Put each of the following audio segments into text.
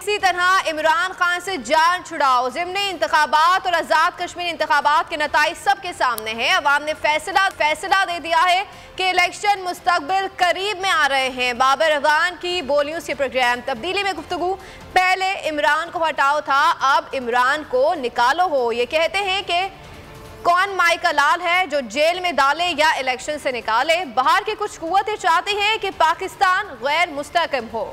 इसी तरह इमरान खान से जान छुड़ाओ। ज़िमनी इंतखाबात और आज़ाद कश्मीर इंतखाबात के नताइज सबके सामने हैं। अवाम ने फैसला दे दिया है कि इलेक्शन मुस्तकबिल करीब में आ रहे हैं। बाबर अवान की बोलियों से प्रोग्राम तब्दीली में गुफ्तगू। पहले इमरान को हटाओ था, अब इमरान को निकालो हो। ये कहते हैं कि कौन माई का लाल है जो जेल में डाले या इलेक्शन से निकाले। बाहर की कुछ कुव्वतें चाहती हैं कि पाकिस्तान गैर मुस्तहकम हो।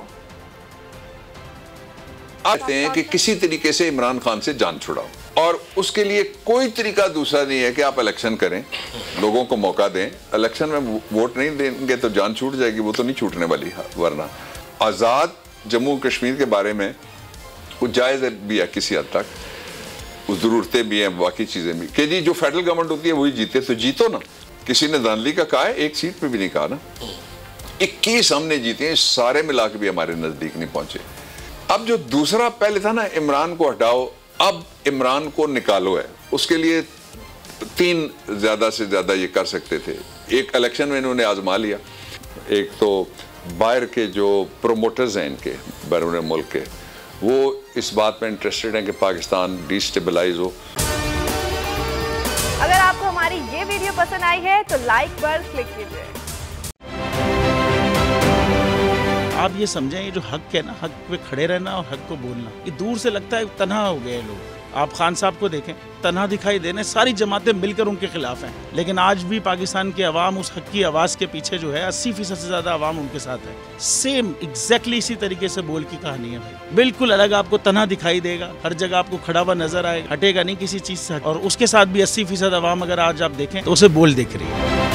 आते हैं कि किसी तरीके से इमरान खान से जान छुड़ाओ और उसके लिए कोई तरीका दूसरा नहीं है कि आप इलेक्शन करें, लोगों को मौका दें। इलेक्शन में वोट नहीं देंगे तो जान छूट जाएगी, वो तो नहीं छूटने वाली। वरना आज़ाद जम्मू कश्मीर के बारे में कुछ जायज़ भी है किसी हद तक, ज़रूरतें भी हैं, बाकी चीज़ें भी कि जी जो फेडरल गवर्नमेंट होती है वही जीते, तो जीतो ना। किसी ने धांधली का कहा है, एक सीट पर भी नहीं कहा ना। 21 हमने जीते हैं, सारे मिला के भी हमारे नज़दीक नहीं पहुंचे। अब जो दूसरा पहले था ना, इमरान को हटाओ, अब इमरान को निकालो है। उसके लिए 3 ज़्यादा से ज़्यादा ये कर सकते थे। एक इलेक्शन में इन्होंने आजमा लिया, एक तो बाहर के जो प्रोमोटर्स हैं इनके बैरून मुल्क के, वो इस बात में इंटरेस्टेड हैं कि पाकिस्तान डिस्टेबलाइज हो। अगर आपको हमारी ये वीडियो पसंद आई है तो लाइक पर क्लिक कीजिए। आप ये समझें, ये जो हक है ना, हक पे खड़े रहना और हक को बोलना, ये दूर से लगता है तन्हा हो गए लोग। आप खान साहब को देखें, तन्हा दिखाई देने, सारी जमातें मिलकर उनके खिलाफ हैं, लेकिन आज भी पाकिस्तान की आवाम उस हक की आवाज़ के पीछे जो है 80% से ज़्यादा आवाम उनके साथ है। सेम एग्जैक्टली इसी तरीके से बोल की कहानी है भाई, बिल्कुल अलग। आपको तन्हा दिखाई देगा, हर जगह आपको खड़ा हुआ नजर आएगा, हटेगा नहीं किसी चीज़ से। और उसके साथ भी 80% आवाम अगर आज आप देखें तो उसे बोल दिख रही है।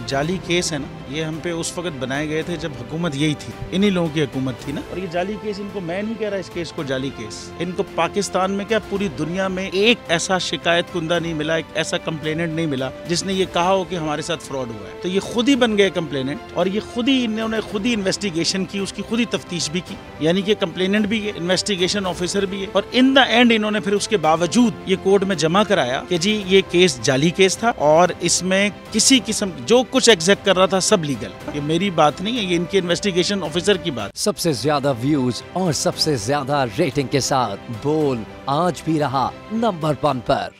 जाली केस है ना, ये हम पे उस वक्त बनाए गए थे जब हुकूमत यही थी, इन्हीं लोगों की हुकूमत थी ना। और ये जाली केस, इनको मैं नहीं कह रहा इस केस को जाली केस, इनको पाकिस्तान में क्या पूरी दुनिया में एक ऐसा शिकायत कुंदा नहीं मिला, एक ऐसा कंप्लेनेंट नहीं मिला जिसने ये कहा हो कि हमारे साथ फ्रॉड हुआ है। तो ये खुद ही बन गए कंप्लेनेंट और ये खुद ही इन्होंने खुद ही इन्वेस्टिगेशन की, उसकी खुद ही तफ्तीश भी की, यानी कि कंप्लेनेंट भी है, इन्वेस्टिगेशन ऑफिसर भी है। और इन द एंड इन्होंने फिर उसके बावजूद ये कोर्ट में जमा कराया कि जी ये केस जाली केस था और इसमें किसी किस्म जो कुछ एग्जैक्ट कर रहा था सब लीगल। ये मेरी बात नहीं है, ये इनके इन्वेस्टिगेशन ऑफिसर की बात। सबसे ज्यादा व्यूज और सबसे ज्यादा रेटिंग के साथ बोल आज भी रहा नंबर 1 पर।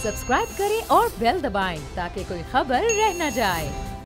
सब्सक्राइब करें और बेल दबाएं ताकि कोई खबर रह न जाए।